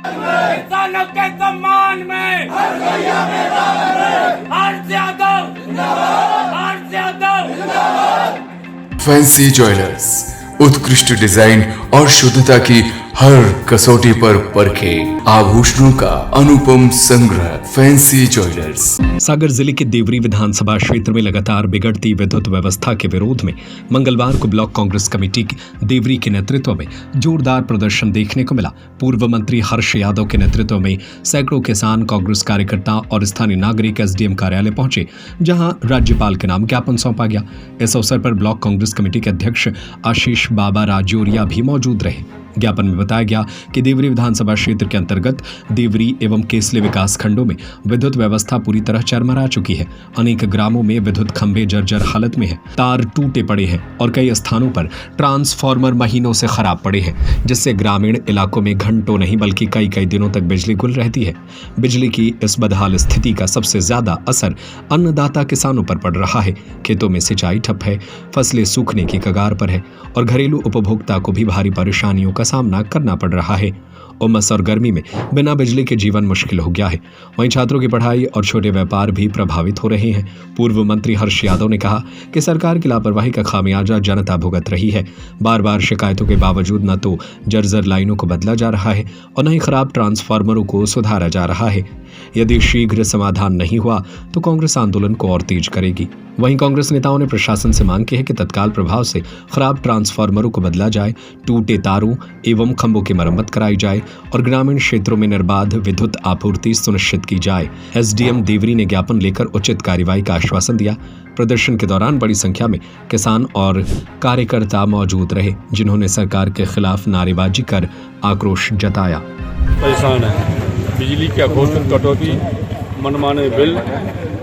किसानों के सम्मान में हर्ष यादव, हर्ष यादव। फैंसी ज्वेलर्स, उत्कृष्ट डिजाइन और शुद्धता की हर कसौटी पर परखे आभूषणों का अनुपम संग्रह। Fancy jewellers. सागर जिले के देवरी विधानसभा क्षेत्र में लगातार बिगड़ती विद्युत व्यवस्था के विरोध में मंगलवार को ब्लॉक कांग्रेस कमेटी देवरी के नेतृत्व में जोरदार प्रदर्शन देखने को मिला। पूर्व मंत्री हर्ष यादव के नेतृत्व में सैकड़ों किसान, कांग्रेस कार्यकर्ता और स्थानीय नागरिक एसडीएम कार्यालय पहुंचे, जहां राज्यपाल के नाम ज्ञापन सौंपा गया। इस अवसर पर ब्लॉक कांग्रेस कमेटी के अध्यक्ष आशीष बाबा राजौरिया भी मौजूद रहे। ज्ञापन में बताया गया कि देवरी विधानसभा क्षेत्र के अंतर्गत देवरी एवं केसले विकास खंडों में विद्युत व्यवस्था पूरी तरह चरमरा चुकी है। अनेक ग्रामों में विद्युत खंभे जर्जर हालत में है, तार टूटे पड़े हैं और कई स्थानों पर ट्रांसफार्मर महीनों से खराब पड़े हैं, जिससे ग्रामीण इलाकों में घंटों नहीं बल्कि कई दिनों तक बिजली गुल रहती है। बिजली की इस बदहाल स्थिति का सबसे ज्यादा असर अन्नदाता किसानों पर पड़ रहा है। खेतों में सिंचाई ठप है, फसलें सूखने की कगार पर है और घरेलू उपभोक्ता को भी भारी परेशानियों का सामना करना पड़ रहा है। उमस और गर्मी में बिना बिजली के जीवन मुश्किल हो गया है। वहीं छात्रों की पढ़ाई और छोटे व्यापार भी प्रभावित हो रहे हैं। पूर्व मंत्री हर्ष यादव ने कहा कि सरकार की लापरवाही का खामियाजा जनता भुगत रही है। बार बार शिकायतों के बावजूद न तो जर्जर लाइनों को बदला जा रहा है और न ही खराब ट्रांसफार्मरों को सुधारा जा रहा है। यदि शीघ्र समाधान नहीं हुआ तो कांग्रेस आंदोलन को और तेज करेगी। वहीं कांग्रेस नेताओं ने प्रशासन से मांग की है कि तत्काल प्रभाव से खराब ट्रांसफार्मरों को बदला जाए, टूटे तारों एवं खंभों की मरम्मत कराई जाए और ग्रामीण क्षेत्रों में निर्बाध विद्युत आपूर्ति सुनिश्चित की जाए। एसडीएम देवरी ने ज्ञापन लेकर उचित कार्रवाई का आश्वासन दिया। प्रदर्शन के दौरान बड़ी संख्या में किसान और कार्यकर्ता मौजूद रहे, जिन्होंने सरकार के खिलाफ नारेबाजी कर आक्रोश जताया। परेशान है, बिजली की अघोषित कटौती, मनमाने बिल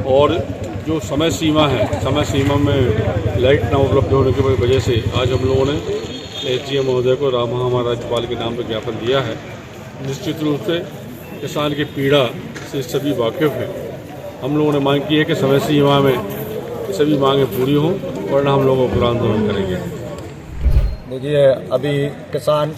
और जो समय सीमा है, समय सीमा में लाइट न उपलब्ध होने की वजह से आज हम लोगों ने एसडीएम महोदय को हमारे राज्यपाल के नाम पर ज्ञापन दिया है। निश्चित रूप से किसान की पीड़ा से सभी वाकिफ़ हैं। हम लोगों ने मांग की है कि समय सीमा में सभी मांगें पूरी हों, वरना हम लोगों को पूरा आंदोलन करेंगे। देखिए, अभी किसान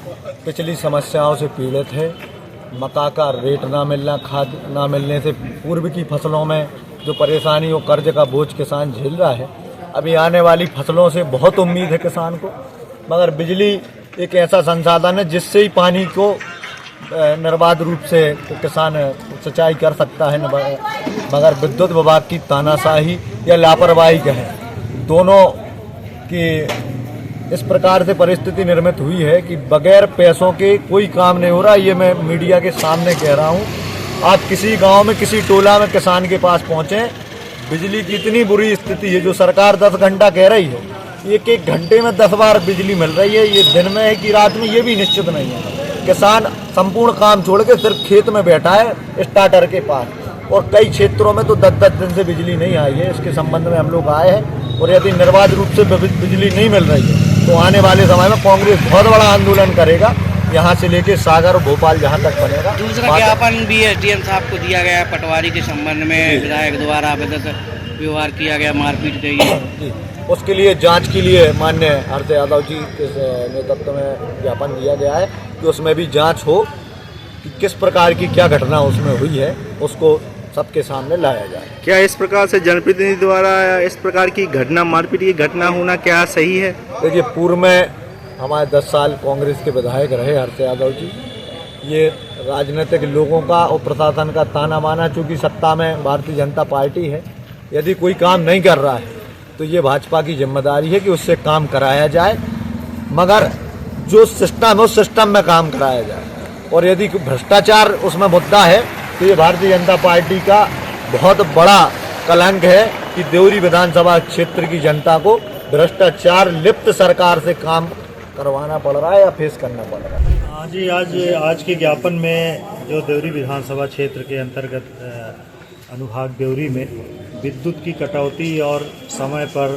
पिछली समस्याओं से पीड़ित है। मक्का का रेट ना मिलना, खाद ना मिलने से पूर्व की फसलों में जो परेशानी और कर्ज का बोझ किसान झेल रहा है। अभी आने वाली फसलों से बहुत उम्मीद है किसान को, मगर बिजली एक ऐसा संसाधन है जिससे ही पानी को निर्बाध रूप से किसान सिंचाई कर सकता है। मगर विद्युत विभाग की तानाशाही या लापरवाही कहें, दोनों की इस प्रकार से परिस्थिति निर्मित हुई है कि बगैर पैसों के कोई काम नहीं हो रहा। ये मैं मीडिया के सामने कह रहा हूँ। आप किसी गांव में, किसी टोला में किसान के पास पहुँचें, बिजली की इतनी बुरी स्थिति है। जो सरकार 10 घंटा कह रही है, एक घंटे में 10 बार बिजली मिल रही है। ये दिन में है कि रात में, ये भी निश्चित नहीं है। किसान संपूर्ण काम छोड़ के सिर्फ खेत में बैठा है स्टार्टर के पास, और कई क्षेत्रों में तो 10-10 दिन से बिजली नहीं आई है। इसके संबंध में हम लोग आए हैं, और यदि निर्बाध रूप से बिजली नहीं मिल रही है तो आने वाले समय में कांग्रेस बहुत बड़ा आंदोलन करेगा, यहाँ से लेके सागर और भोपाल जहाँ तक बनेगा। दूसरा ज्ञापन भी एसडीएम साहब को दिया गया है पटवारी के संबंध में, विधायक द्वारा विद्युत व्यवहार किया गया, मारपीट गई। उसके लिए जांच के लिए माननीय हर्ष यादव जी के नेतृत्व में ज्ञापन दिया गया है कि उसमें भी जांच हो कि किस प्रकार की क्या घटना उसमें हुई है, उसको सबके सामने लाया जाए। क्या इस प्रकार से जनप्रतिनिधि द्वारा इस प्रकार की घटना, मारपीट की घटना होना क्या सही है? देखिए, पूर्व में हमारे 10 साल कांग्रेस के विधायक रहे हर्ष यादव जी। ये राजनीतिक लोगों का और प्रशासन का ताना माना, चूँकि सत्ता में भारतीय जनता पार्टी है। यदि कोई काम नहीं कर रहा है तो ये भाजपा की जिम्मेदारी है कि उससे काम कराया जाए, मगर जो सिस्टम है उस सिस्टम में काम कराया जाए। और यदि भ्रष्टाचार उसमें मुद्दा है तो ये भारतीय जनता पार्टी का बहुत बड़ा कलंक है कि देवरी विधानसभा क्षेत्र की जनता को भ्रष्टाचार लिप्त सरकार से काम करवाना पड़ रहा है या फेस करना पड़ रहा है। हाँ जी, आज के ज्ञापन में जो देवरी विधानसभा क्षेत्र के अंतर्गत अनुभाग देवरी में विद्युत की कटौती और समय पर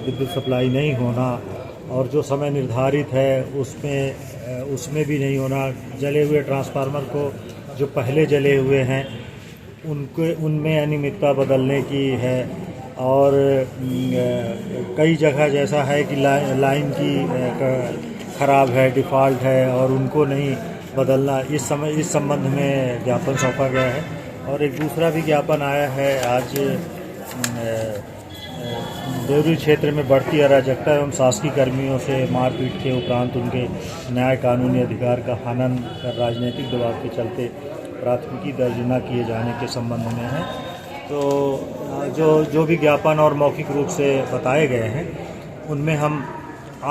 विद्युत सप्लाई नहीं होना, और जो समय निर्धारित है उसमें भी नहीं होना, जले हुए ट्रांसफार्मर को जो पहले जले हुए हैं उनमें अनियमितता बदलने की है, और कई जगह जैसा है कि लाइन की ख़राब है, डिफ़ॉल्ट है और उनको नहीं बदलना, इस संबंध में ज्ञापन सौंपा गया है। और एक दूसरा भी ज्ञापन आया है आज देवरी क्षेत्र में बढ़ती अराजकता एवं शासकीय कर्मियों से मारपीट के उपरांत उनके न्याय कानूनी अधिकार का हनन कर राजनीतिक दबाव के चलते प्राथमिकी दर्ज न किए जाने के संबंध में है। तो जो भी ज्ञापन और मौखिक रूप से बताए गए हैं उनमें हम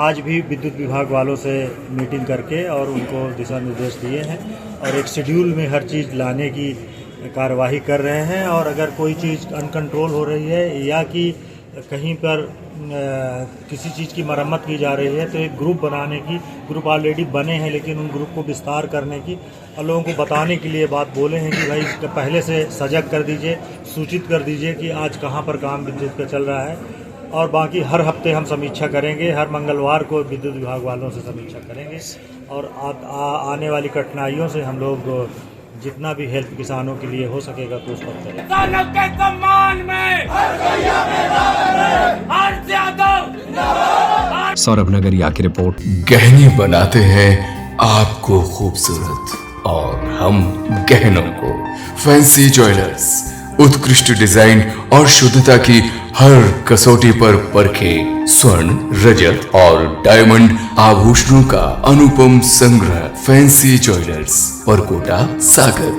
आज भी विद्युत विभाग वालों से मीटिंग करके और उनको दिशा निर्देश दिए हैं और एक शेड्यूल में हर चीज़ लाने की कार्यवाही कर रहे हैं। और अगर कोई चीज़ अनकंट्रोल हो रही है या कि कहीं पर किसी चीज़ की मरम्मत की जा रही है तो एक ग्रुप ऑलरेडी बने हैं, लेकिन उन ग्रुप को विस्तार करने की और लोगों को बताने के लिए बात बोले हैं कि भाई पहले से सजग कर दीजिए, सूचित कर दीजिए कि आज कहाँ पर काम विद्युत का चल रहा है। और बाकी हर हफ्ते हम समीक्षा करेंगे, हर मंगलवार को विद्युत विभाग वालों से समीक्षा करेंगे और आने वाली कठिनाइयों से हम लोग जितना भी हेल्प किसानों के लिए हो सकेगा तो उस पर करें। किसानों के सम्मान में हर्ष यादव। सौरभ नगरिया की रिपोर्ट। गहने बनाते हैं आपको खूबसूरत और हम गहनों को। फैंसी ज्वेलर्स उत्कृष्ट डिजाइन और शुद्धता की हर कसौटी पर परखे स्वर्ण, रजत और डायमंड आभूषणों का अनुपम संग्रह। फैंसी ज्वेलर्स, परकोटा, सागर।